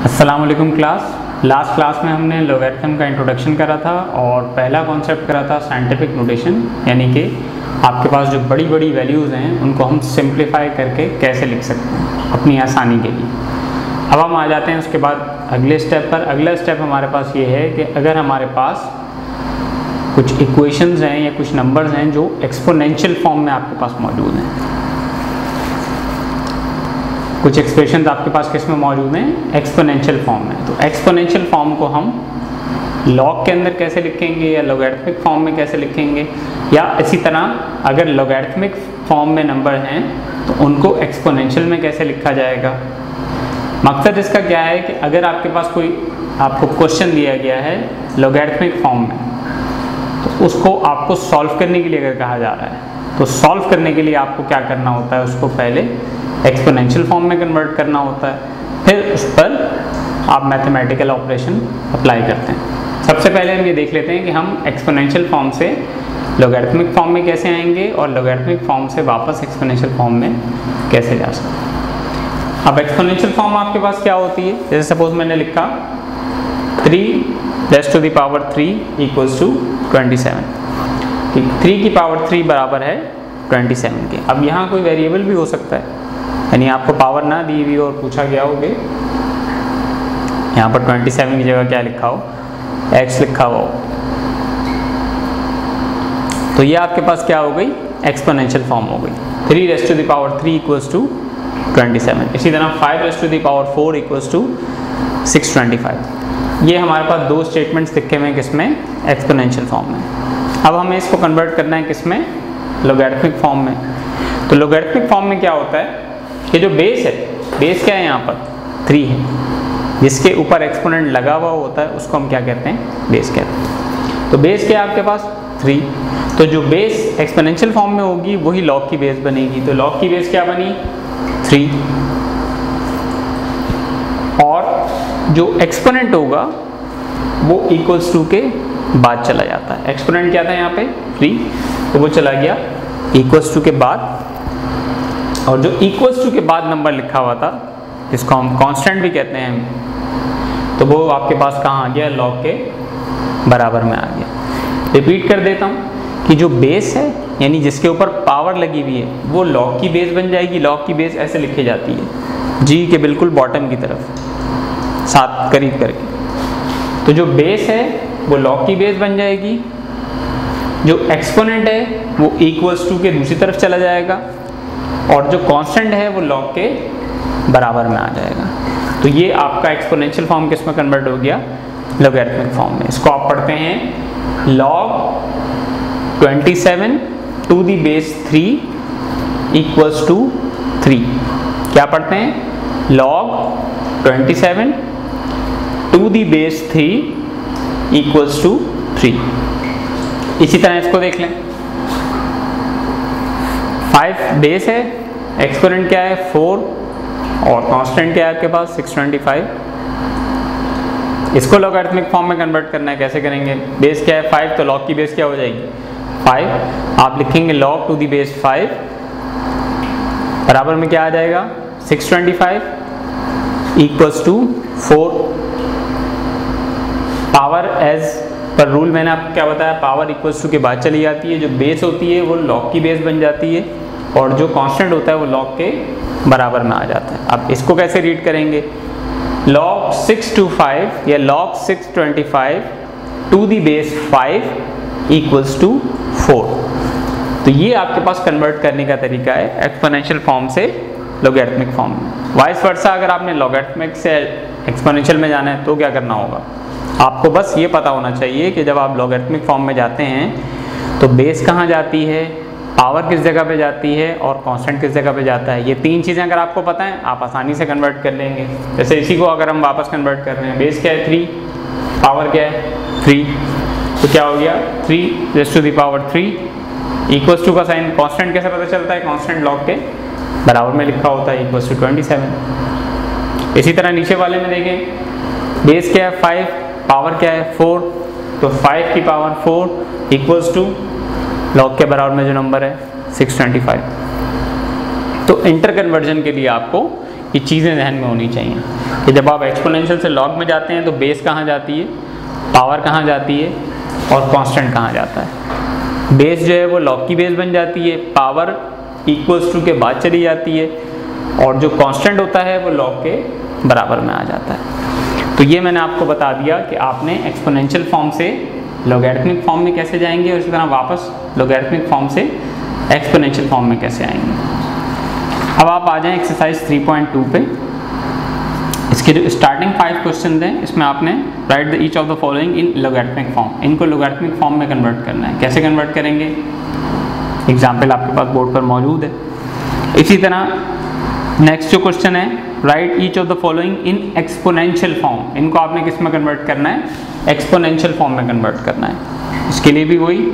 अस्सलाम वालेकुम class. Last class में हमने लॉगरिथम का इंट्रोडक्शन करा था और पहला कॉन्सेप्ट करा था साइंटिफिक नोटेशन, यानी कि आपके पास जो बड़ी बड़ी वैल्यूज़ हैं उनको हम सिंप्लीफाई करके कैसे लिख सकते हैं अपनी आसानी के लिए। अब हम आ जाते हैं उसके बाद अगले स्टेप पर। अगला स्टेप हमारे पास ये है कि अगर हमारे पास कुछ इक्वेशंस हैं या कुछ नंबर्स हैं जो एक्सपोनेंशियल फॉर्म में आपके पास मौजूद हैं, कुछ एक्सप्रेशंस आपके पास किस में मौजूद हैं, एक्सपोनेंशियल फॉर्म में। तो एक्सपोनेंशियल फॉर्म को हम लॉग के अंदर कैसे लिखेंगे या लॉगरिथमिक फॉर्म में कैसे लिखेंगे, या इसी तरह अगर लॉगरिथमिक फॉर्म में नंबर हैं तो उनको एक्सपोनेंशियल में कैसे लिखा जाएगा। मकसद इसका क्या है कि अगर आपके पास कोई आपको क्वेश्चन दिया गया है लॉगरिथमिक फॉर्म में, तो उसको आपको सॉल्व करने के लिए अगर कहा जा रहा है तो सॉल्व करने के लिए आपको क्या करना होता है, उसको पहले एक्सपोनेंशियल फॉर्म में कन्वर्ट करना होता है, फिर उस पर आप मैथमेटिकल ऑपरेशन अप्लाई करते हैं। सबसे पहले हम ये देख लेते हैं कि हम एक्सपोनेंशियल फॉर्म से लॉगरिथमिक फॉर्म में कैसे आएंगे और लॉगरिथमिक फॉर्म से वापस एक्सपोनेंशियल फॉर्म में कैसे जा सकते हैं। अब एक्सपोनेंशियल फॉर्म आपके पास क्या होती है, जैसे सपोज मैंने लिखा 3 raised to the power 3 equals to 27, 3 की पावर 3 बराबर है 27 के। अब यहाँ कोई वेरिएबल भी हो सकता है, यानी आपको पावर ना दी हुई और पूछा गया हो कि यहाँ पर 27 की जगह क्या लिखा हो, x लिखा हुआ हो, तो ये आपके पास क्या हो गई, एक्सपोनेंशियल फॉर्म हो गई। 3 raised to the power 3 equals to 27। इसी तरह 5 raised to the power 4 equals to 625। ये हमारे पास दो स्टेटमेंट्स लिखे हुए हैं किसमें, एक्सपोनेंशियल फॉर्म में। अब हमें इसको कन्वर्ट करना है किसमें, लॉगरिथमिक फॉर्म में। तो लॉगरिथमिक फॉर्म में क्या होता है कि जो बेस है, बेस क्या है यहाँ पर 3 है, जिसके ऊपर एक्सपोनेंट लगा हुआ होता है उसको हम क्या कहते हैं, बेस कहते हैं। तो बेस क्या है आपके पास 3, तो जो बेस एक्सपोनेंशियल फॉर्म में होगी वही लॉग की बेस बनेगी। तो लॉग की बेस क्या बनी 3, और जो एक्सपोनेंट होगा वो इक्वल्स टू के बाद चला जाता है। एक्सपोनेंट क्या था यहाँ पे 3, तो वो चला गया इक्वल्स टू के बाद, और जो इक्वल्स टू के बाद नंबर लिखा हुआ था जिसको हम कांस्टेंट भी कहते हैं, तो वो आपके पास कहाँ आ गया, लॉग के बराबर में आ गया। रिपीट कर देता हूँ कि जो बेस है यानी जिसके ऊपर पावर लगी हुई है वो लॉग की बेस बन जाएगी। लॉग की बेस ऐसे लिखी जाती है जी के बिल्कुल बॉटम की तरफ साथ करीब करके। तो जो बेस है वो लॉग की बेस बन जाएगी, जो एक्सपोनेंट है वो इक्वल्स टू के दूसरी तरफ चला जाएगा, और जो कांस्टेंट है वो लॉग के बराबर में आ जाएगा। तो ये आपका एक्सपोनेंशियल फॉर्म किस में कन्वर्ट हो गया, लॉगरिथमिक फॉर्म में। इसको आप पढ़ते हैं log 27 to the base 3 equals to 3। क्या पढ़ते हैं, log 27 to the base 3 equals to 3। इसी तरह इसको देख लें, 5 बेस है, एक्सपोनेंट क्या है 4, और कांस्टेंट क्या है आपके पास 625। इसको लॉगरिथमिक फॉर्म में कन्वर्ट करना है, कैसे करेंगे, बेस क्या है 5, तो लॉग की बेस क्या हो जाएगी 5। आप लिखेंगे log टू दी बेस 5 बराबर में क्या आ जाएगा 625 equals to 4। Power as per rule मैंने आपको क्या बताया, पावर इक्वल्स टू के बाद चली जाती है। जो बेस होती है वो लॉग की बेस बन जाती है, और जो कांस्टेंट होता है वो लॉग के बराबर में आ जाता है। अब इसको कैसे रीड करेंगे, log 625 या log 625 to the base 5 equals to 4। तो ये आपके पास कन्वर्ट करने का तरीका है एक्सपोनेंशियल फॉर्म से लॉगरिथमिक फॉर्म में। वाइस वर्सा अगर आपने लॉगरिथमिक से एक्सपोनेंशियल में जाना है तो क्या करना होगा, आपको बस ये पता होना चाहिए कि जब आप लॉगरिथमिक फॉर्म में जाते हैं तो बेस कहाँ जाती है, पावर किस जगह पे जाती है, और कांस्टेंट किस जगह पे जाता है। ये 3 चीज़ें अगर आपको पता है आप आसानी से कन्वर्ट कर लेंगे। जैसे इसी को अगर हम वापस कन्वर्ट कर रहे हैं, बेस क्या है 3, पावर क्या है 3, तो क्या हो गया 3 raised to the power 3 equals to का साइन, कांस्टेंट कैसे पता चलता है, कांस्टेंट लॉग के बराबर में लिखा होता है इक्वल्स टू 27। इसी तरह नीचे वाले में देखें, बेस क्या है 5, पावर क्या है 4, तो 5 की पावर 4 इक्वल्स टू लॉग के बराबर में जो नंबर है 625। तो इंटर कन्वर्जन के लिए आपको ये चीज़ें ध्यान में होनी चाहिए कि जब आप एक्सपोनेंशियल से लॉग में जाते हैं तो बेस कहाँ जाती है, पावर कहाँ जाती है और कांस्टेंट कहाँ जाता है। बेस जो है वो लॉग की बेस बन जाती है, पावर इक्वल्स टू के बाद चली जाती है और जो कांस्टेंट होता है वो लॉग के बराबर में आ जाता है। तो ये मैंने आपको बता दिया कि आपने एक्सपोनेंशियल फॉर्म से लॉगरिथमिक फॉर्म में कैसे जाएंगे और इसी तरह वापस लॉगरिथमिक फॉर्म से एक्सपोनेंशियल फॉर्म में कैसे आएंगे। अब आप आ जाएं एक्सरसाइज 3.2 पे। इसके जो स्टार्टिंग 5 क्वेश्चन हैं इसमें आपने right the each of the following in logarithmic form, इनको लॉगरिथमिक फॉर्म में कन्वर्ट करना है। कैसे कन्वर्ट करेंगे, एग्जाम्पल आपके पास बोर्ड पर मौजूद है। इसी तरह नेक्स्ट जो क्वेश्चन है, right each of the following in exponential form, इनको आपने किस में कन्वर्ट करना है, एक्सपोनेंशियल फॉर्म में कन्वर्ट करना है। इसके लिए भी वही,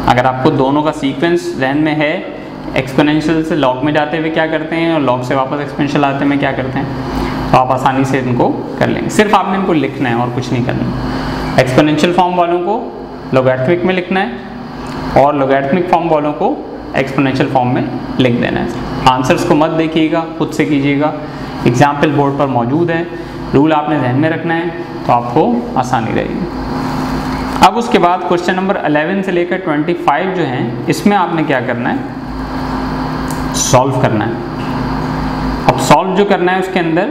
अगर आपको दोनों का सीक्वेंस ध्यान में है, एक्सपोनेंशियल से लॉग में जाते हुए क्या करते हैं और लॉग से वापस एक्सपोनेंशियल आते हुए क्या करते हैं, तो आप आसानी से इनको कर लेंगे। सिर्फ आपने इनको लिखना है और कुछ नहीं करना। एक्सपोनेंशियल फॉर्म वालों को लॉगरिथमिक में लिखना है और लॉगरिथमिक फॉर्म वालों को एक्सपोनेंशियल फॉर्म में लिख देना है। आंसर्स को मत देखिएगा, खुद से कीजिएगा। एग्जाम्पल बोर्ड पर मौजूद है, रूल आपने ध्यान में रखना है तो आपको आसानी रहेगी। अब उसके बाद क्वेश्चन नंबर 11 से लेकर 25 जो हैं इसमें आपने क्या करना है, सॉल्व करना है। अब सॉल्व जो करना है उसके अंदर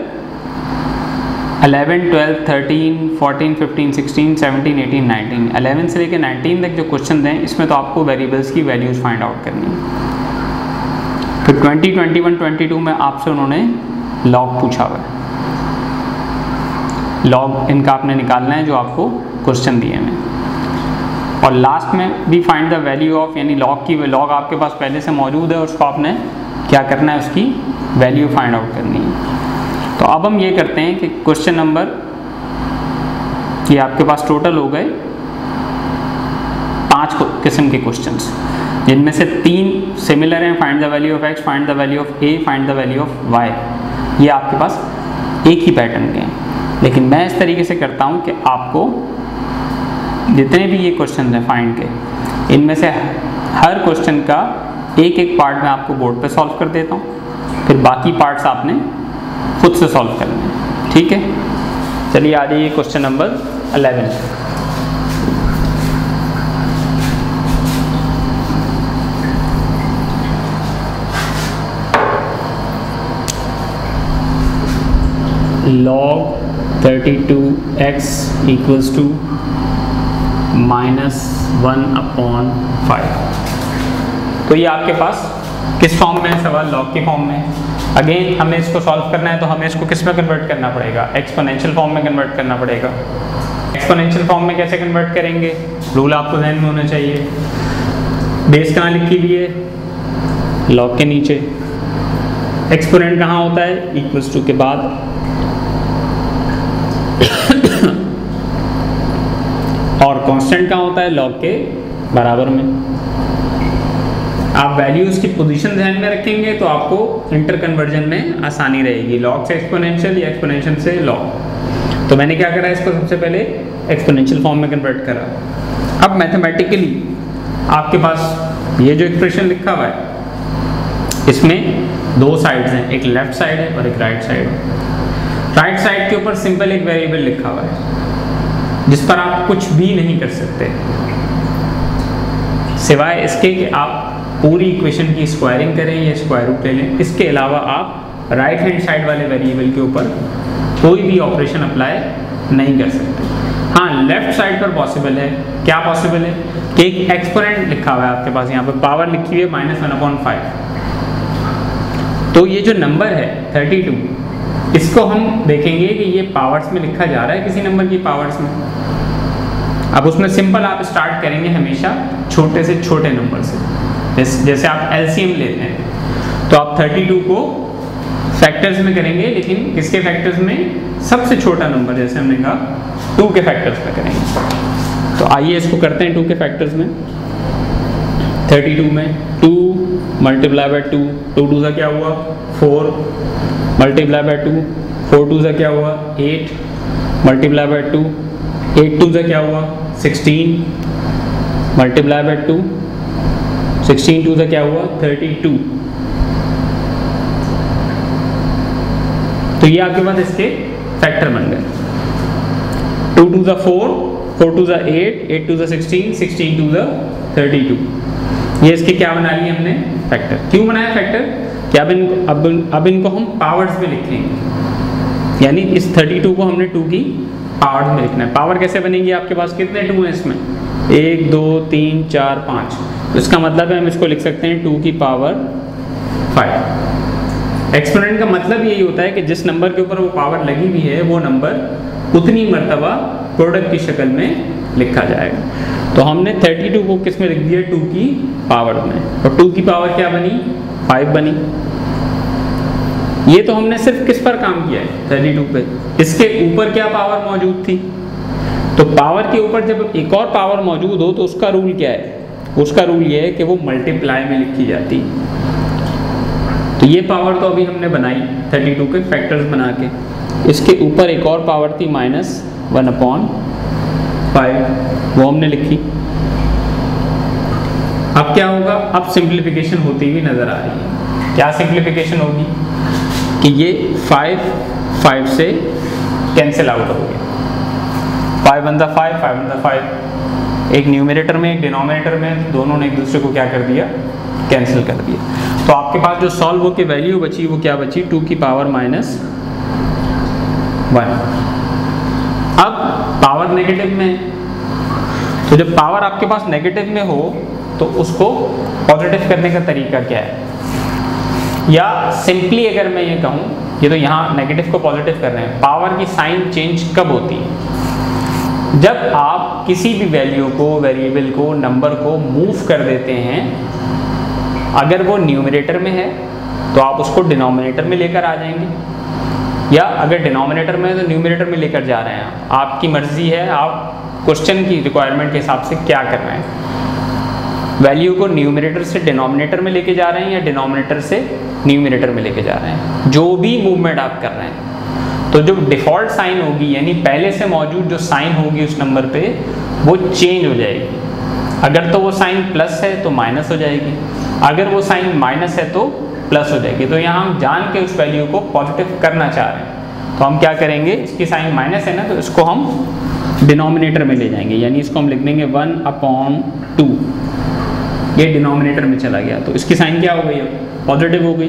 11, 12, 13, 14, 15, 16, 17, 18, 19, 11 से लेकर 19 तक जो क्वेश्चन हैं इसमें तो आपको वेरिएबल्स की वैल्यूज फाइंड आउट करनी है। फिर 20, 21, 22 में आपसे उन्होंने लॉग पूछा हुआ है, लॉग इनका आपने निकालना है जो आपको क्वेश्चन दिए हैं। और लास्ट में भी फाइंड द वैल्यू ऑफ, यानी लॉग की, लॉग आपके पास पहले से मौजूद है, उसको आपने क्या करना है, उसकी वैल्यू फाइंड आउट करनी है। तो अब हम ये करते हैं कि क्वेश्चन नंबर, ये आपके पास टोटल हो गए 5 किस्म के क्वेश्चंस, जिनमें से 3 सिमिलर हैं, find the value of x, find the value of a, find the value of y. ये आपके पास एक ही पैटर्न के हैं, लेकिन मैं इस तरीके से करता हूँ कि आपको जितने भी ये क्वेश्चन हैं फाइंड के, इनमें से हर क्वेश्चन का एक एक पार्ट मैं आपको बोर्ड पे सॉल्व कर देता हूँ, फिर बाकी पार्ट्स आपने खुद से सॉल्व करने हैं। ठीक है, चलिए आ जाइए question number 11। log 32x equals to -1/5। तो ये आपके पास किस फॉर्म में है सवाल, लॉग के फॉर्म में। अगेन हमें इसको सॉल्व करना है तो हमें इसको किस में कन्वर्ट करना पड़ेगा, एक्सपोनेंशियल फॉर्म में कन्वर्ट करना पड़ेगा। एक्सपोनेंशियल फॉर्म में कैसे कन्वर्ट करेंगे, रूल आपको ध्यान में होना चाहिए। बेस कहाँ लिखी हुई है, लॉग के नीचे। एक्सपोनेंट कहाँ होता है, इक्वल्स टू के बाद। और कांस्टेंट कहाँ होता है, लॉग के बराबर में। आप वैल्यूज की पोजीशन ध्यान में रखेंगे तो आपको इंटर कन्वर्जन में आसानी रहेगी, लॉग से एक्सपोनेंशियल या एक्सपोनेंशियल से लॉग। तो मैंने क्या करा, इसको सबसे पहले एक्सपोनेंशियल फॉर्म में कन्वर्ट करा। अब मैथमेटिकली आपके पास ये जो एक्सप्रेशन लिखा हुआ है इसमें 2 साइड्स हैं, एक लेफ्ट साइड है और एक राइट साइड है। राइट साइड के ऊपर सिंपल एक वेरिएबल लिखा हुआ है जिस पर आप कुछ भी नहीं कर सकते सिवाय इसके कि आप पूरी इक्वेशन की स्क्वायरिंग करें या स्क्वायर रूट ले लें। इसके अलावा आप राइट हैंड साइड वाले वेरिएबल के ऊपर कोई भी ऑपरेशन अप्लाई नहीं कर सकते। हाँ, लेफ्ट साइड पर पॉसिबल है। क्या पॉसिबल है कि एक एक्सपोनेंट लिखा हुआ है आपके पास, यहाँ पर पावर लिखी हुई है -1/5। तो ये जो नंबर है 32, इसको हम देखेंगे कि ये पावर्स में लिखा जा रहा है किसी नंबर की पावर्स में। अब उसमें सिंपल आप स्टार्ट करेंगे हमेशा छोटे से छोटे नंबर से। जैसे आप एलसीएम लेते हैं तो आप 32 को फैक्टर्स में करेंगे, लेकिन किसके फैक्टर्स में, सबसे छोटा नंबर, जैसे हमने कहा 2 के फैक्टर्स में करेंगे। तो आइए इसको करते हैं 2 के फैक्टर्स में। 32 में 2 मल्टीप्लाई बाय 2, 2 2 सा क्या हुआ 4, मल्टीप्लाई बाय 2, 4 2 सा क्या हुआ 8, मल्टीप्लाई बाय 2, 8 2 सा क्या हुआ 16, मल्टीप्लाई बाय 2, 16 2 सा क्या हुआ 32। तो ये आपके पास इसके फैक्टर बन गए। 2 to the 4, 4 to the 8, 8 to the 16, 16 to the 32। ये इसके क्या बना लिए हमने, फैक्टर। क्यों बनाया फैक्टर, कि अब इनको हम पावर्स में लिखेंगे, यानी इस 32 को हमने 2 की पावर्स में लिखना है। पावर कैसे बनेगी, आपके पास कितने 2 हैं इसमें, 1 2 3 4 5, तो इसका मतलब है हम इसको लिख सकते हैं 2 की पावर 5। एक्सपोनेंट का मतलब यही होता है कि जिस नंबर के ऊपर वो पावर लगी हुई है वो नंबर उतनी मर्तबा प्रोडक्ट की शक्ल में लिखा जाएगा। तो हमने 32 को किस में लिख दिया, 2 की पावर में, और 2 की पावर क्या बनी, 5 बनी। ये तो हमने सिर्फ किस पर काम किया है, 32 पे। इसके ऊपर क्या पावर मौजूद थी, तो पावर के ऊपर जब एक और पावर मौजूद हो तो उसका रूल क्या है, उसका रूल ये है कि वो मल्टीप्लाई में लिखी जाती है। तो ये पावर तो अभी हमने बनाई 32 के फैक्टर्स बना के, इसके ऊपर एक और पावर थी -1/5, वो हमने लिखी। अब क्या होगा, अब सिंप्लीफिकेशन होती हुई नजर आ रही है। क्या सिंप्लीफिकेशन होगी कि ये 5 से कैंसिल आउट हो गया, 5 1 5, 5 1 5, एक न्यूमरेटर में एक डिनोमिनेटर में, दोनों ने एक दूसरे को क्या कर दिया, कैंसिल कर दिया। तो आपके पास जो सॉल्व हो के वैल्यू बची वो क्या बची, 2 की पावर -1। अब पावर नेगेटिव में, तो जब पावर आपके पास नेगेटिव में हो तो उसको पॉजिटिव करने का तरीका क्या है, या सिंपली अगर मैं ये कहूँ, ये तो यहाँ नेगेटिव को पॉजिटिव कर रहे हैं, पावर की साइन चेंज कब होती है, जब आप किसी भी वैल्यू को, वेरिएबल को, नंबर को मूव कर देते हैं। अगर वो न्यूमरेटर में है तो आप उसको डिनोमिनेटर में लेकर आ जाएंगे, या अगर डिनोमिनेटर में है तो न्यूमरेटर में लेकर जा रहे हैं, आपकी मर्जी है, आप क्वेश्चन की रिक्वायरमेंट के हिसाब से क्या कर रहे हैं। वैल्यू को न्यूमरेटर से डिनोमिनेटर में लेके जा रहे हैं या डिनोमिनेटर से न्यूमरेटर में लेके जा रहे हैं, जो भी मूवमेंट आप कर रहे हैं, तो जो डिफ़ॉल्ट साइन होगी, यानी पहले से मौजूद जो साइन होगी उस नंबर पे, वो चेंज हो जाएगी। अगर तो वो साइन प्लस है तो माइनस हो जाएगी, अगर वो साइन माइनस है तो प्लस हो जाएगी। तो यहाँ हम जान के उस वैल्यू को पॉजिटिव करना चाह रहे हैं, तो हम क्या करेंगे, इसकी साइन माइनस है ना, तो इसको हम डिनोमिनेटर में ले जाएंगे, यानी इसको हम लिख देंगे 1/2। ये डिनोमिनेटर में चला गया तो इसकी साइन क्या हो गई, अब पॉजिटिव हो गई।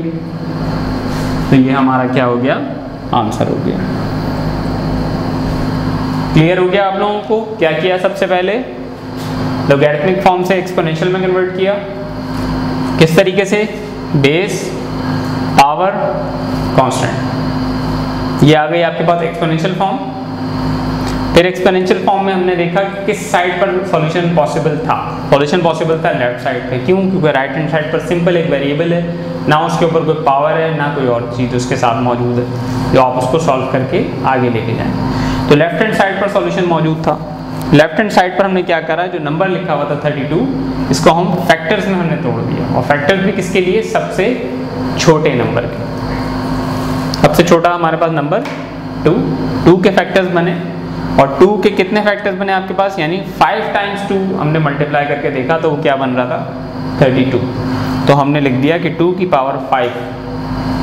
तो ये हमारा क्या हो गया, आंसर हो गया। क्लियर हो गया आप लोगों को। क्या किया, सबसे पहले लॉगरिथमिक फॉर्म से एक्सपोनेंशियल में कन्वर्ट किया, किस तरीके से, बेस, पावर, कांस्टेंट, ये आ गई आपके पास एक्सपोनेंशियल फॉर्म। फिर एक्सपोनेंशियल फॉर्म में हमने देखा कि किस साइड पर सॉल्यूशन पॉसिबल था, सॉल्यूशन पॉसिबल था लेफ्ट साइड पे। क्यों, क्योंकि राइट हैंड साइड पर सिंपल एक वेरिएबल है, ना उसके ऊपर कोई पावर है ना कोई और चीज़ उसके साथ मौजूद है जो आप उसको सॉल्व करके आगे लेके जाएं। तो लेफ्ट हैंड साइड पर सॉल्यूशन मौजूद था। लेफ्ट हैंड साइड पर हमने क्या करा, जो नंबर लिखा हुआ था 32, इसको हम फैक्टर्स में हमने तोड़ दिया, और फैक्टर्स भी किसके लिए, सबसे छोटे नंबर के। सबसे छोटा हमारे पास नंबर 2 के फैक्टर्स बने, और 2 के कितने फैक्टर्स बने आपके पास, यानी 5 टाइम्स 2 हमने मल्टीप्लाई करके देखा तो वो क्या बन रहा था, 32। तो हमने लिख दिया कि 2 की पावर 5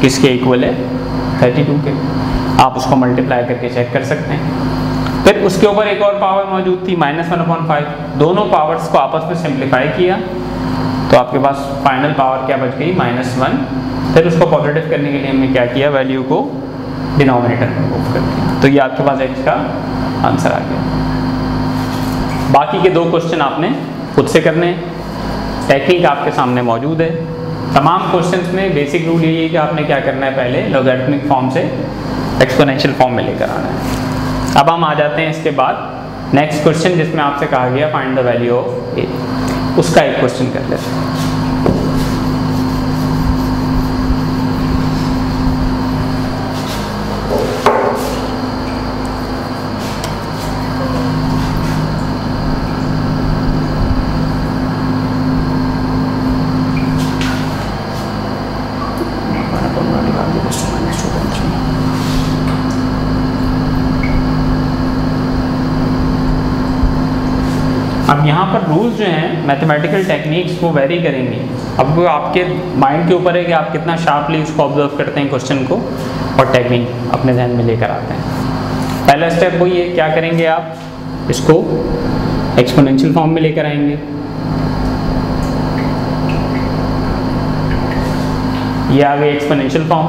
किसके इक्वल है, 32 के। आप उसको मल्टीप्लाई करके चेक कर सकते हैं। फिर उसके ऊपर एक और पावर मौजूद थी -1/5, दोनों पावर्स को आपस में सिंप्लीफाई किया तो आपके पास फाइनल पावर क्या बच गई, -1। फिर उसको पॉजिटिव करने के लिए हमने क्या किया, वैल्यू को डिनोमिनेटर में मूव कर दिया। तो ये आपके पास x का आंसर आ गया। बाकी के 2 क्वेश्चन आपने खुद से करने हैं, टेक्निक आपके सामने मौजूद है। तमाम क्वेश्चंस में बेसिक रूल यही है कि आपने क्या करना है, पहले लॉगरिथमिक फॉर्म से एक्सपोनेंशियल फॉर्म में लेकर आना है। अब हम आ जाते हैं इसके बाद नेक्स्ट क्वेश्चन, जिसमें आपसे कहा गया find the value of a, उसका एक क्वेश्चन कर लेते हैं। अब यहाँ पर रूल्स जो हैं मैथमेटिकल टेक्निक्स वो वेरी करेंगे। अब वो आपके माइंड के ऊपर है कि आप कितना शार्पली इसको ऑब्जर्व करते हैं क्वेश्चन को और टेक्निक अपने ध्यान में लेकर आते हैं। पहला स्टेप वही है, क्या करेंगे आप इसको एक्सपोनेंशियल फॉर्म में लेकर आएंगे। ये आ गई एक्सपोनेंशियल फॉर्म।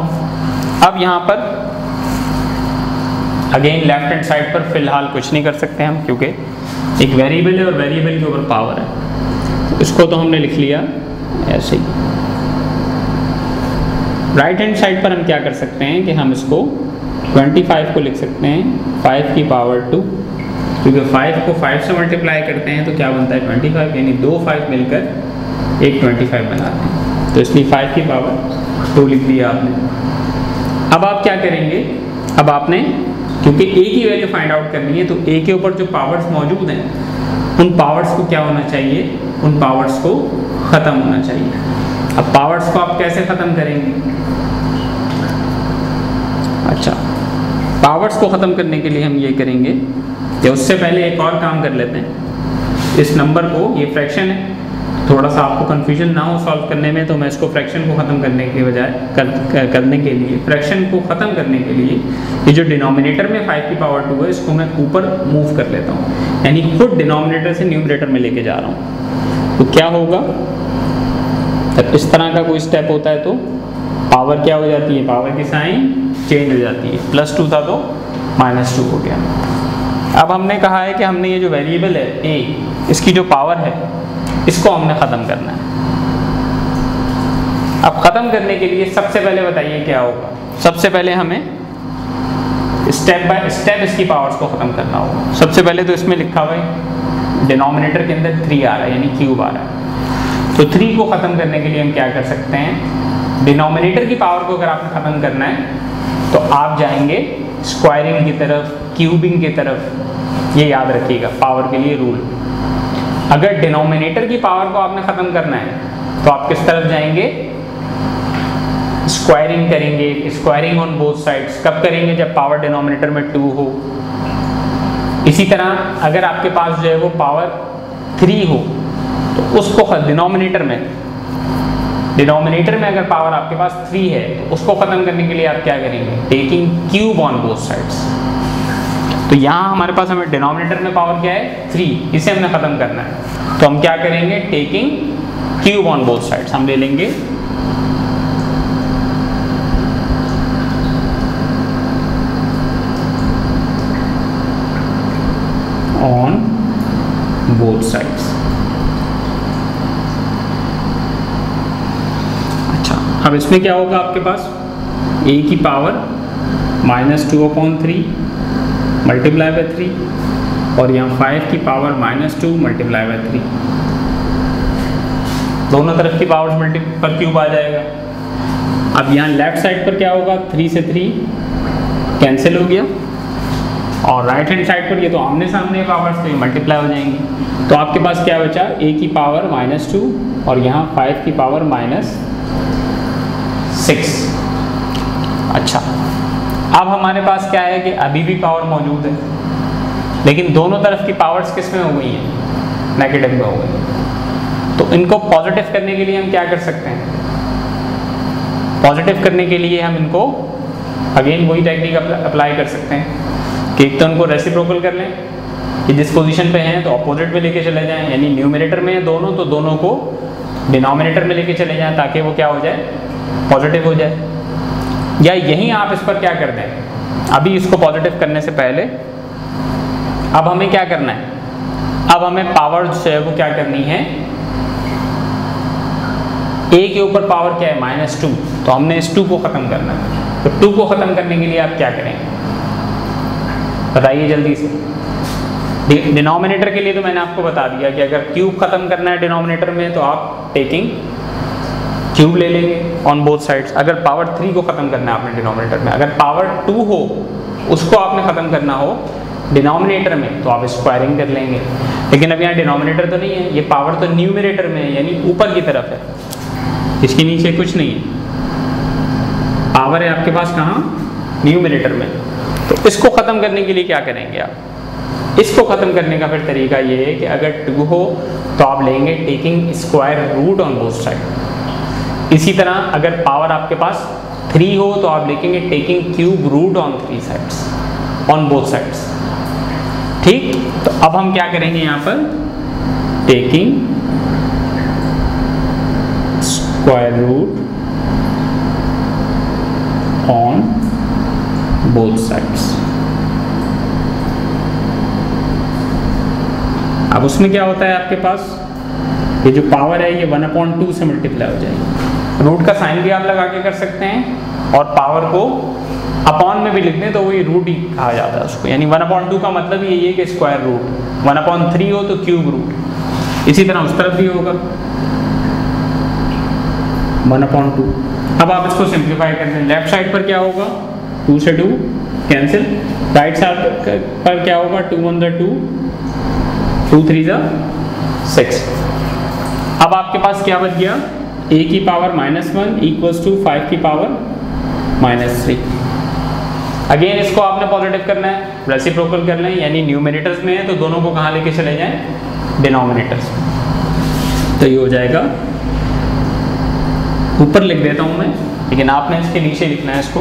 अब यहाँ पर अगेन लेफ्ट हैंड साइड पर फिलहाल कुछ नहीं कर सकते हम, क्योंकि एक वेरिएबल है और वेरिएबल के ऊपर पावर है। इसको तो हमने लिख लिया ऐसे ही। राइट हैंड साइड पर हम क्या कर सकते हैं कि हम इसको 25 को लिख सकते हैं 5 की पावर 2, क्योंकि 5 को 5 से मल्टीप्लाई करते हैं तो क्या बनता है 25, यानी 2 5 मिलकर एक 25 बनाते हैं। तो इसलिए 5 की पावर 2 लिख दिया आपने। अब आप क्या करेंगे, अब आपने क्योंकि ए की वैल्यू फाइंड आउट करनी है तो ए के ऊपर जो पावर्स मौजूद हैं उन पावर्स को क्या होना चाहिए, उन पावर्स को ख़त्म होना चाहिए। अब पावर्स को आप कैसे ख़त्म करेंगे? अच्छा, पावर्स को ख़त्म करने के लिए हम ये करेंगे कि उससे पहले एक और काम कर लेते हैं। इस नंबर को, ये फ्रैक्शन है, थोड़ा सा आपको कन्फ्यूजन ना हो सॉल्व करने में, तो मैं इसको फ्रैक्शन को ख़त्म करने के बजाय करने के लिए फ्रैक्शन को ख़त्म करने के लिए ये जो डिनोमिनेटर में 5 की पावर 2 है इसको मैं ऊपर मूव कर लेता हूँ, यानी खुद डिनोमिनेटर से न्यूमरेटर में लेके जा रहा हूँ। तो क्या होगा, जब इस तरह का कोई स्टेप होता है तो पावर क्या हो जाती है, पावर की साइन चेंज हो जाती है। +2 था तो -2 हो गया। अब हमने कहा है कि हमने ये जो वेरिएबल है a, इसकी जो पावर है इसको हमने ख़त्म करना है। अब ख़त्म करने के लिए सबसे पहले बताइए क्या होगा। सबसे पहले हमें स्टेप बाय स्टेप इसकी पावर्स को ख़त्म करना होगा। सबसे पहले तो इसमें लिखा हुआ है डिनोमिनेटर के अंदर 3 आ रहा है, यानी क्यूब आ रहा है। तो 3 को ख़त्म करने के लिए हम क्या कर सकते हैं, डिनोमिनेटर की पावर को अगर आपने ख़त्म करना है तो आप जाएंगे स्क्वायरिंग की तरफ, क्यूबिंग की तरफ। ये याद रखिएगा पावर के लिए रूल। अगर डिनोमिनेटर की पावर को आपने ख़त्म करना है तो आप किस तरफ जाएंगे, स्क्वायरिंग करेंगे। स्क्वायरिंग ऑन बोथ साइड्स कब करेंगे, जब पावर डिनोमिनेटर में 2 हो। इसी तरह अगर आपके पास जो है वो पावर 3 हो तो उसको डिनोमिनेटर में अगर पावर आपके पास 3 है तो उसको ख़त्म करने के लिए आप क्या करेंगे, taking cube on both sides. तो यहाँ हमारे पास हमें डिनोमिनेटर में पावर क्या है 3, इसे हमने ख़त्म करना है। तो हम क्या करेंगे, taking cube on both sides, हम ले लेंगे ऑन बोथ साइड्स। अच्छा, अब इसमें क्या होगा आपके पास, a की पावर -2/3 मल्टीप्लाई बाय 3 और यहाँ 5 की पावर -2 मल्टीप्लाई बाय 3। दोनों तरफ की पावर्स पर क्यूब आ जाएगा। अब यहाँ लेफ्ट साइड पर क्या होगा, 3 से 3 कैंसिल हो गया और राइट हैंड साइड पर ये तो आमने सामने पावर्स तो ये मल्टीप्लाई हो जाएंगी। तो आपके पास क्या बचा, a की पावर -2 और यहाँ 5 की पावर -6। अच्छा, अब हमारे पास क्या है कि अभी भी पावर मौजूद है, लेकिन दोनों तरफ की पावर्स किस में हो गई हैं, नेगेटिव में हो गई। तो इनको पॉजिटिव करने के लिए हम क्या कर सकते हैं, पॉजिटिव करने के लिए हम इनको अगेन वही टेक्निक अप्लाई कर सकते हैं कि एक तो इनको रेसिप्रोकल कर लें कि जिस पोजीशन पे हैं तो अपोजिट में लेके चले जाएं, यानी न्यूमरेटर में है दोनों तो दोनों को डिनोमिनेटर में लेके चले जाएं ताकि वो क्या हो जाए, पॉजिटिव हो जाए। या यहीं आप इस पर क्या कर दें, अभी इसको पॉजिटिव करने से पहले अब हमें क्या करना है, अब हमें पावर जो है वो क्या करनी है, a के ऊपर पावर क्या है -2, तो हमने इस 2 को ख़त्म करना है। तो 2 को ख़त्म करने के लिए आप क्या करेंगे, बताइए जल्दी से। डिनोमिनेटर के लिए तो मैंने आपको बता दिया कि अगर क्यूब ख़त्म करना है डिनोमिनेटर में तो आप टेकिंग क्यूब ले लेंगे ऑन बोथ साइड्स। अगर पावर 3 को ख़त्म करना है आपने डिनोमिनेटर में, अगर पावर 2 हो उसको आपने ख़त्म करना हो डिनोमिनेटर में तो आप स्क्वायरिंग कर लेंगे। लेकिन अब यहाँ डिनोमिनेटर तो नहीं है, ये पावर तो न्यूमरेटर में है, यानी ऊपर की तरफ है, इसके नीचे कुछ नहीं है। पावर है आपके पास कहाँ, न्यूमरेटर में। तो इसको ख़त्म करने के लिए क्या करेंगे आप, इसको ख़त्म करने का फिर तरीका ये है कि अगर 2 हो तो आप लेंगे taking square root on both side. इसी तरह अगर पावर आपके पास 3 हो तो आप लिखेंगे taking cube root on 3 sides, on both sides. ठीक, तो अब हम क्या करेंगे यहाँ पर, taking square root on both sides. अब उसमें क्या होता है आपके पास, ये जो पावर है ये 1/2 से मल्टीप्लाई हो जाएगी। रूट का साइन भी आप लगा के कर सकते हैं और पावर को अपॉन में भी लिख दें तो वही रूट ही कहा जाता है उसको, यानी 1/2 का मतलब यही है कि स्क्वायर रूट, 1/3 हो तो क्यूब रूट। इसी तरह उस तरफ भी होगा 1/2। अब आप इसको सिंप्लीफाई करते हैं, लेफ्ट साइड पर क्या होगा, 2 से 2 कैंसिल, राइट साइड पर क्या होगा, 2 1 2, 2 3 6। अब आपके पास क्या बच गया, a की पावर -1 इक्वल्स टू 5 की पावर -3। अगेन इसको आपने पॉजिटिव करना है, रेसिप्रोकल करना है, यानी न्यूमरेटर्स में है तो दोनों को कहाँ लेके चले जाएं, डिनोमिनेटर्स में। तो ये हो जाएगा, ऊपर लिख देता हूँ मैं, लेकिन आपने इसके नीचे लिखना है इसको।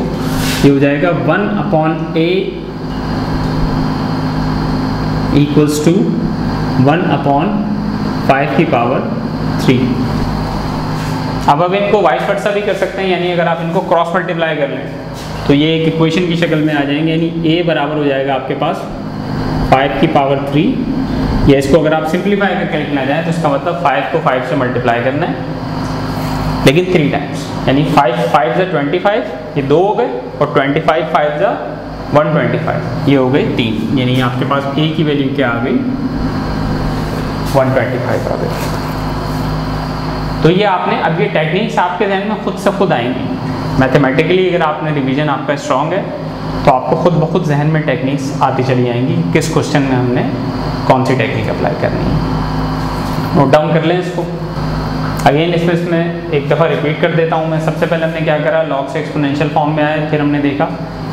ये हो जाएगा 1/a इक्वल्स टू 1/5 की पावर 3। अब इनको वाइस वर्सा भी कर सकते हैं, यानी अगर आप इनको क्रॉस मल्टीप्लाई कर लें तो ये एक इक्वेशन की शक्ल में आ जाएंगे, यानी a बराबर हो जाएगा आपके पास 5 की पावर 3, या इसको अगर आप सिंप्लीफाई करके लिखना चाहें तो इसका मतलब 5 को 5 से मल्टीप्लाई करना है, लेकिन 3 टाइम्स, यानी 5 5 × 25, ये 2 हो गए, और 25 5 × 125, ये हो गए 3, यानी आपके पास a की वैल्यू क्या आ गई, 125 आ गई। तो ये आपने, अब ये टेक्निक्स आपके जहन में खुद से खुद आएंगी मैथमेटिकली, अगर आपने रिवीजन आपका स्ट्रॉन्ग है तो आपको खुद ब खुद जहन में टेक्निक्स आती चली जाएंगी, किस क्वेश्चन में हमने कौन सी टेक्निक अप्लाई करनी है। नोट डाउन कर लें इसको। अगेन इसमें एक दफ़ा रिपीट कर देता हूँ मैं। सबसे पहले हमने क्या करा, लॉग से एक्सपोनेंशियल फॉर्म में आए, फिर हमने देखा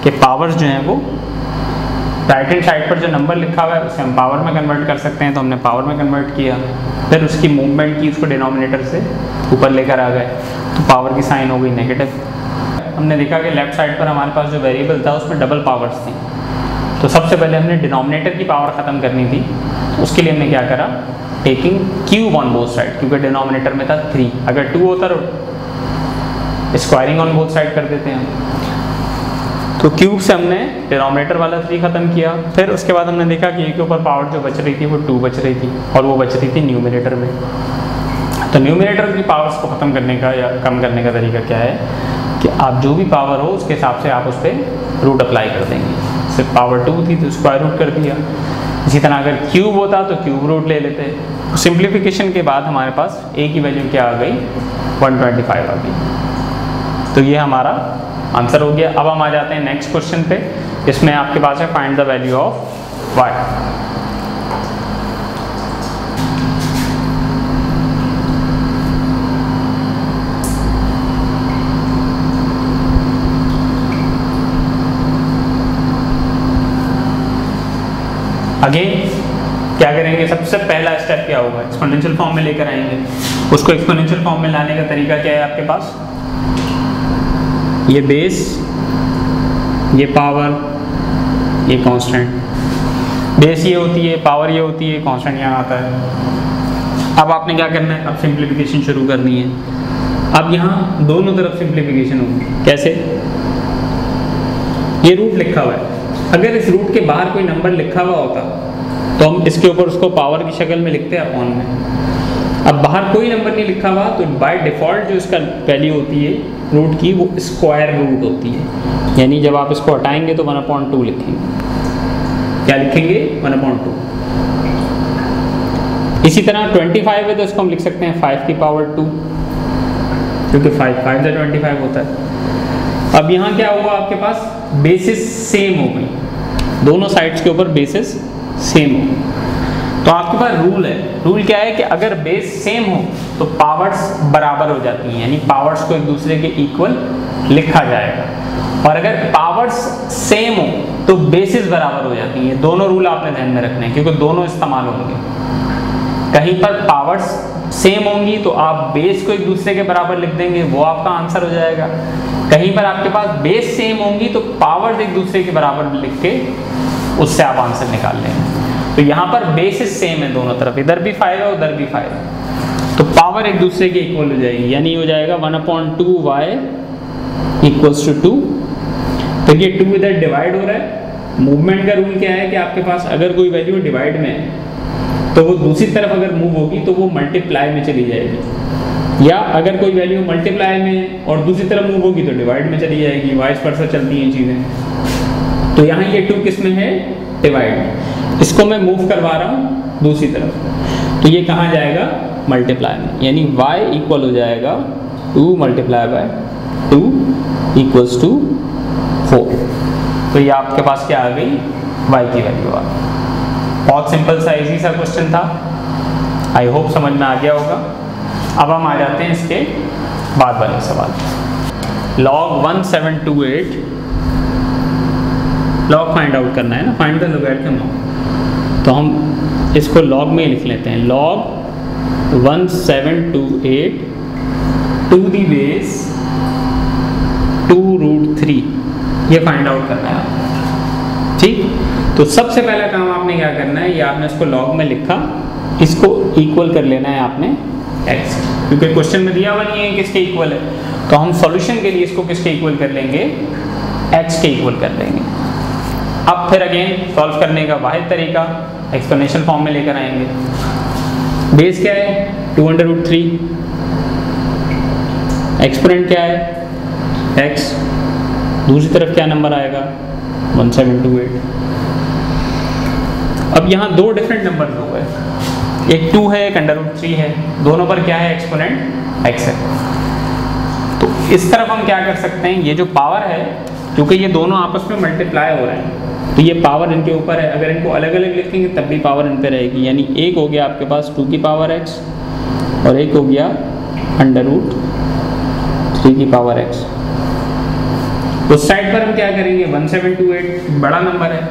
कि पावर्स जो हैं वो राइट हैंड साइड पर जो नंबर लिखा हुआ है उसे हम पावर में कन्वर्ट कर सकते हैं, तो हमने पावर में कन्वर्ट किया, फिर उसकी मूवमेंट की, उसको डिनोमिनेटर से ऊपर लेकर आ गए, तो पावर की साइन हो गई नेगेटिव। हमने देखा कि लेफ्ट साइड पर हमारे पास जो वेरिएबल था उसमें डबल पावर्स थी, तो सबसे पहले हमने डिनोमिनेटर की पावर ख़त्म करनी थी, तो उसके लिए हमने क्या करा, taking cube on both side, क्योंकि डिनोमिनेटर में था 3, अगर 2 होता तो स्क्वायरिंग ऑन बोथ साइड कर देते हैं। तो क्यूब से हमने डिनोमिनेटर वाला 3 ख़त्म किया, फिर उसके बाद हमने देखा कि के ऊपर पावर जो बच रही थी वो 2 बच रही थी, और वो बच रही थी न्यूमरेटर में। तो न्यूमरेटर की पावर्स को ख़त्म करने का या कम करने का तरीका क्या है कि आप जो भी पावर हो उसके हिसाब से आप उस पर रूट अप्लाई कर देंगे। सिर्फ पावर 2 थी तो स्क्वायर रूट कर दिया, इसी तरह अगर क्यूब होता तो क्यूब रूट ले लेते। सिंप्लीफिकेशन के बाद हमारे पास a की वैल्यू क्या आ गई, 125 आ गई। तो ये हमारा आंसर हो गया। अब हम आ जाते हैं नेक्स्ट क्वेश्चन पे, इसमें आपके पास है find the value of y। Again क्या करेंगे, सबसे पहला स्टेप क्या होगा, एक्सपोनेंशियल फॉर्म में लेकर आएंगे। उसको एक्सपोनेंशियल फॉर्म में लाने का तरीका क्या है आपके पास, ये बेस, ये पावर, ये कांस्टेंट। बेस ये होती है, पावर ये होती है, कांस्टेंट यहाँ आता है। अब आपने क्या करना है, अब सिंप्लीफिकेशन शुरू करनी है। अब यहाँ दोनों तरफ सिंप्लीफिकेशन होगी, कैसे, ये रूट लिखा हुआ है, अगर इस रूट के बाहर कोई नंबर लिखा हुआ होता तो हम इसके ऊपर उसको पावर की शक्ल में लिखते हैं अपॉन में। अब बाहर कोई नंबर नहीं लिखा हुआ तो बाय डिफ़ॉल्ट जो इसका वैल्यू होती है रूट की वो स्क्वायर रूट होती है, यानी जब आप इसको हटाएंगे तो 1/2 लिखेंगे। क्या लिखेंगे, 1/2। इसी तरह 25 है तो इसको हम लिख सकते हैं 5 की पावर 2, क्योंकि 5 5 से 25 होता है। अब यहाँ क्या होगा, आपके पास बेसिस सेम हो गई, दोनों साइड्स के ऊपर बेसिस सेम हो गई। तो आपके पास रूल है, रूल क्या है कि अगर बेस सेम हो तो पावर्स बराबर हो जाती हैं, यानी पावर्स को एक दूसरे के इक्वल लिखा जाएगा, और अगर पावर्स सेम हो तो बेसिस बराबर हो जाती हैं। दोनों रूल आपने ध्यान में रखने हैं क्योंकि दोनों इस्तेमाल होंगे। कहीं पर पावर्स सेम होंगी तो आप बेस को एक दूसरे के बराबर लिख देंगे, वो आपका आंसर हो जाएगा। कहीं पर आपके पास बेस सेम होंगी तो पावर्स एक दूसरे के बराबर लिख के उससे आप आंसर निकाल लेंगे। तो यहाँ पर बेसिस सेम है दोनों तरफ, इधर भी 5 है उधर भी 5 है, तो पावर एक दूसरे के इक्वल हो जाएगी, यानी हो जाएगा 1/2y = 2। फिर ये 2 इधर डिवाइड हो रहा है। मूवमेंट का रूल क्या है कि आपके पास अगर कोई वैल्यू डिवाइड में है तो वो दूसरी तरफ अगर मूव होगी तो वो मल्टीप्लाई में चली जाएगी, या अगर कोई वैल्यू मल्टीप्लाई में और दूसरी तरफ मूव होगी तो डिवाइड में चली जाएगी, वाइस वर्सा चलती हैं चीज़ें। तो यहाँ ये 2 किस में है? डिवाइड। इसको मैं मूव करवा रहा हूँ दूसरी तरफ, तो ये कहाँ जाएगा? मल्टीप्लाई में, यानी y इक्वल हो जाएगा 2 × 2 = 4। तो ये आपके पास क्या आ गई? y की वैल्यू आ गई। बहुत सिंपल सा इजी सा क्वेश्चन था, आई होप समझ में आ गया होगा। अब हम आ जाते हैं इसके बाद वाले सवाल। log 1728 log फाइंड आउट करना है ना, फाइंड द लोगैरिथम ऑफ, तो हम इसको log में लिख लेते हैं। log 1728 टू दी बेस 2√3, ये फाइंड आउट करना है, ठीक। तो सबसे पहला काम आपने क्या करना है, ये आपने इसको log में लिखा, इसको इक्वल कर लेना है आपने x, क्योंकि क्वेश्चन में दिया हुआ नहीं है किसके इक्वल है, तो हम सॉल्यूशन के लिए इसको किसके इक्वल कर लेंगे? x के इक्वल कर लेंगे। अब फिर अगेन सॉल्व करने का वाहिद तरीका एक्सप्लेनेशन फॉर्म में लेकर आएंगे। बेस क्या है? 2√3, एक्सपोनेंट क्या है? x, दूसरी तरफ क्या नंबर आएगा? 1728। अब यहाँ दो डिफरेंट नंबर हो गए, एक 2 है एक √3 है, दोनों पर क्या है? एक्सपोनेंट x है। तो इस तरफ हम क्या कर सकते हैं, ये जो पावर है, क्योंकि ये दोनों आपस में मल्टीप्लाई हो रहे हैं तो ये पावर इनके ऊपर है, अगर इनको अलग अलग लिखेंगे तब भी पावर इन पे रहेगी, यानी एक हो गया आपके पास 2 की पावर x और एक हो गया √3 की पावर x। उस साइड पर हम क्या करेंगे? 1728 बड़ा नंबर है,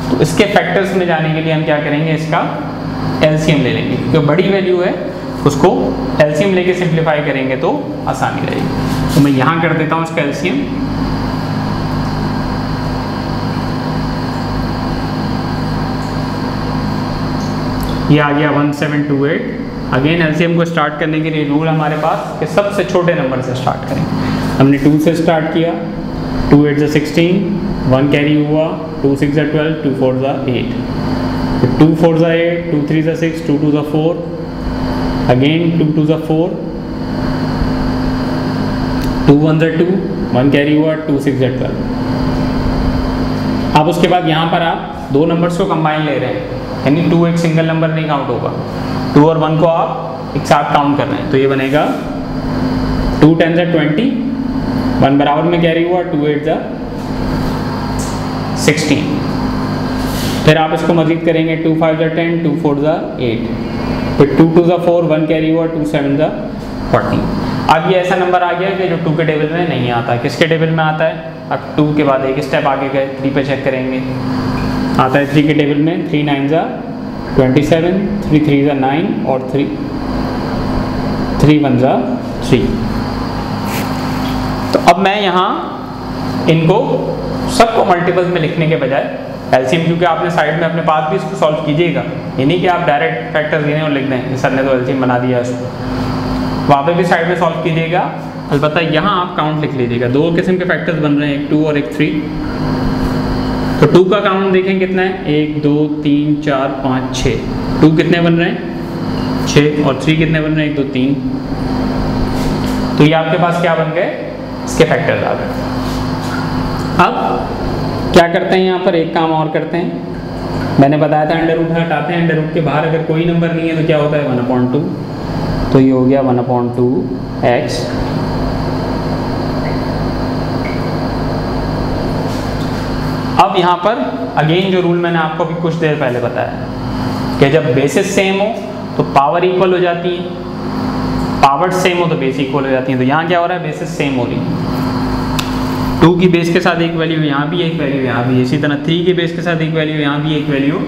तो इसके फैक्टर्स में जाने के लिए हम क्या करेंगे? इसका एलसीएम ले लेंगे, क्योंकि बड़ी वैल्यू है उसको एलसीएम लेके सिंप्लीफाई करेंगे तो आसानी रहेगी। तो मैं यहाँ कर देता हूँ इसका एलसीएम। ये आ गया 1728। अगेन एलसीएम को स्टार्ट करने के लिए रूल हमारे पास कि सबसे छोटे नंबर से स्टार्ट करेंगे। हमने 2 से स्टार्ट किया, 2 8 16, 1 कैरी हुआ, 2 6 12, 2 4 8, 2 4 8, 2 3 6, 2 2 4, अगेन 2 2 4, 2 1 2, 1 कैरी हुआ, 2 6 12। अब उसके बाद यहाँ पर आप दो नंबर्स को कंबाइन ले रहे हैं, यानी 2 एक सिंगल नंबर नहीं काउंट होगा, 2 और 1 को आप एक साथ काउंट कर रहे हैं, तो ये बनेगा 2 10 20, 1 बराबर में कैरी हुआ, 2 8 16। फिर आप इसको मजीद करेंगे, 2 5 10, 2 4 8, फिर 2 2 4, 1 कैरी हुआ, 2 7 14। अब ये ऐसा नंबर आ गया कि जो 2 के टेबल में नहीं आता, किसके टेबल में आता है? अब 2 के बाद एक स्टेप आगे गए, 3 पे चेक करेंगे, आता है 3 के टेबल में, 3 9 27, 3 3 9 और 3 1 3। तो अब मैं यहाँ इनको सबको मल्टीपल्स में लिखने के बजाय एलसीएम, क्योंकि आपने साइड में अपने पास भी इसको सॉल्व कीजिएगा, ये नहीं कि आप डायरेक्ट फैक्टर्स गिने और लिख दें, सर ने तो एलसीएम बना दिया इसको, वहाँ पे भी साइड में सॉल्व कीजिएगा। अलबत्ता यहाँ आप काउंट लिख लीजिएगा, दो किस्म के फैक्टर्स बन रहे हैं, एक 2 और एक 3। तो 2 का काउंट देखें कितना है? 1 2 3 4 5 6। 2 कितने बन रहे हैं? 6, और 3 कितने बन रहे हैं? 1 2 3। तो ये आपके पास क्या बन गए? इसके फैक्टर्स आ गए। अब क्या करते हैं यहाँ पर? एक काम और करते हैं, मैंने बताया था अंडर रूट हटाते हैं, अंडर रूट के बाहर अगर कोई नंबर नहीं है तो क्या होता है? 1/2। तो ये हो गया 1/2x। अब यहाँ पर अगेन जो रूल मैंने आपको अभी कुछ देर पहले बताया, कि जब बेसिस सेम हो तो पावर इक्वल हो जाती है, पावर सेम हो तो बेस इक्वल हो जाती है। तो यहाँ क्या हो रहा है, बेसिस सेम हो रही है। 2 की बेस के साथ एक वैल्यू यहाँ भी, एक वैल्यू यहाँ भी, इसी तरह 3 की बेस के साथ एक वैल्यू यहाँ भी, एक वैल्यू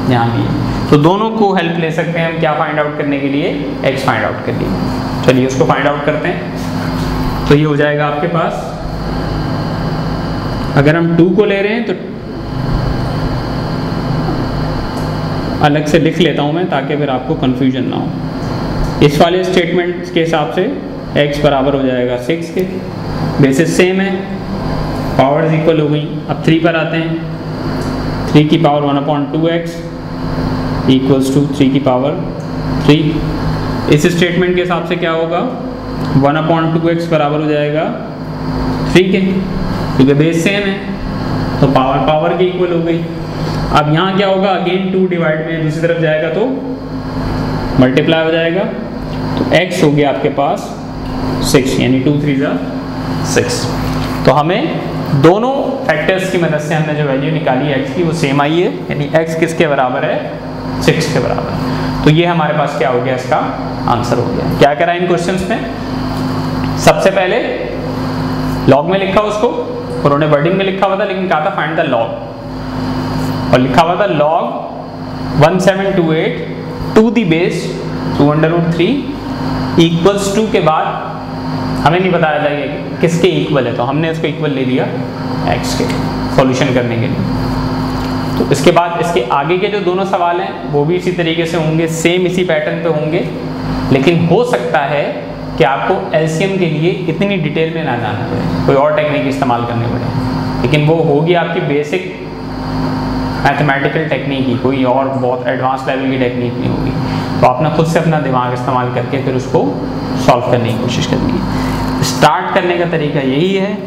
यहाँ भी है। तो दोनों को हेल्प ले सकते हैं हम क्या फाइंड आउट करने के लिए, x फाइंड आउट के लिए। चलिए उसको फाइंड आउट करते हैं। तो ये हो जाएगा आपके पास, अगर हम 2 को ले रहे हैं तो अलग से लिख लेता हूँ मैं ताकि फिर आपको कन्फ्यूजन ना हो। इस वाले स्टेटमेंट के हिसाब से x बराबर हो जाएगा 6 के, बेसिस सेम है, पावर्स इक्वल हो गई। अब 3 पर आते हैं, 3 की पावर 1/2x इक्वल्स टू 3 की पावर 3। इस स्टेटमेंट के हिसाब से क्या होगा, 1/2x बराबर हो जाएगा 3 के, क्योंकि बेस सेम है तो पावर पावर की इक्वल हो गई। अब यहाँ क्या होगा, अगेन 2 डिवाइड में दूसरी तरफ जाएगा तो मल्टीप्लाई हो जाएगा, तो x हो गया आपके पास 6, यानी 2 3 6। तो हमें दोनों फैक्टर्स की मदद से हमने जो वैल्यू निकाली है x की वो सेम आई है, यानी x किसके बराबर है, 6 के बराबर। तो ये हमारे पास क्या हो गया, इसका आंसर हो गया। क्या करा इन क्वेश्चंस में, सबसे पहले लॉग में लिखा उसको, उन्होंने वर्डिंग में लिखा हुआ था लेकिन कहा था फाइंड द लॉग, और लिखा हुआ था log 1728 to the base 2√3 equals to के बाद हमें नहीं बताया था कि किसके इक्वल है, तो हमने इसको इक्वल ले लिया x के सॉल्यूशन करने के लिए। तो इसके बाद इसके आगे के जो दोनों सवाल हैं वो भी इसी तरीके से होंगे, सेम इसी पैटर्न पे होंगे, लेकिन हो सकता है कि आपको एलसीएम के लिए इतनी डिटेल में ना जाना पड़े, कोई और टेक्निक इस्तेमाल करनी पड़े, लेकिन वो होगी आपकी बेसिक मैथमेटिकल टेक्निक ही, कोई और बहुत एडवांस लेवल की टेक्निक नहीं होगी। तो आपने खुद से अपना दिमाग इस्तेमाल करके फिर उसको सॉल्व करने की कोशिश करनी है। स्टार्ट करने का तरीका यही है,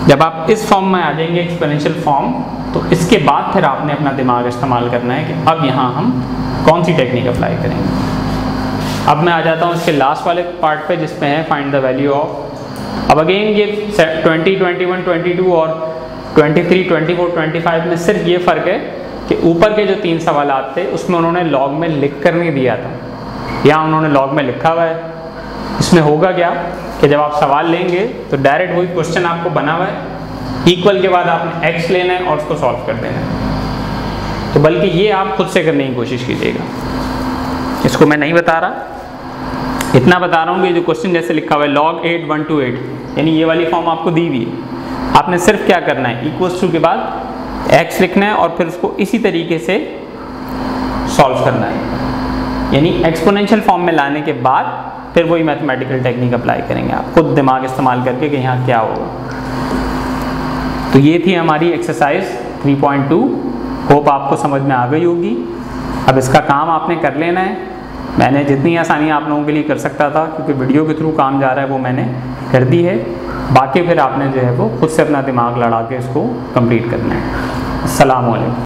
जब आप इस फॉर्म में आ जाएंगे एक्सपोनेंशियल फॉर्म, तो इसके बाद फिर आपने अपना दिमाग इस्तेमाल करना है कि अब यहाँ हम कौन सी टेक्निक अप्लाई करेंगे। अब मैं आ जाता हूँ इसके लास्ट वाले पार्ट पे जिसमें है फाइंड द वैल्यू ऑफ। अब अगेन ये 20, 21, 22 और 23, 24, 25 में सिर्फ ये फ़र्क है कि ऊपर के जो 3 सवाल थे उसमें उन्होंने लॉग में लिख कर नहीं दिया था, यहाँ उन्होंने लॉग में लिखा हुआ है। इसमें होगा क्या कि जब आप सवाल लेंगे तो डायरेक्ट वही क्वेश्चन आपको बना हुआ है, इक्वल के बाद आपने x लेना है और उसको सॉल्व कर देना है। तो बल्कि ये आप खुद से करने की कोशिश कीजिएगा, इसको मैं नहीं बता रहा, इतना बता रहा हूँ कि जो क्वेश्चन जैसे लिखा हुआ है log 8 1 to 8, यानी ये वाली फॉर्म आपको दी हुई है, आपने सिर्फ क्या करना है, इक्वल्स टू के बाद x लिखना है और फिर उसको इसी तरीके से सॉल्व करना है, यानी एक्सपोनेंशियल फॉर्म में लाने के बाद फिर वही मैथमेटिकल टेक्निक अप्लाई करेंगे आप खुद दिमाग इस्तेमाल करके कि यहाँ क्या होगा। तो ये थी हमारी एक्सरसाइज 3.2, होप आपको समझ में आ गई होगी। अब इसका काम आपने कर लेना है, मैंने जितनी आसानी आप लोगों के लिए कर सकता था क्योंकि वीडियो के थ्रू काम जा रहा है वो मैंने कर दी है, बाकी फिर आपने जो है वो खुद से अपना दिमाग लड़ा के इसको कंप्लीट करना है। अस्सलाम वालेकुम।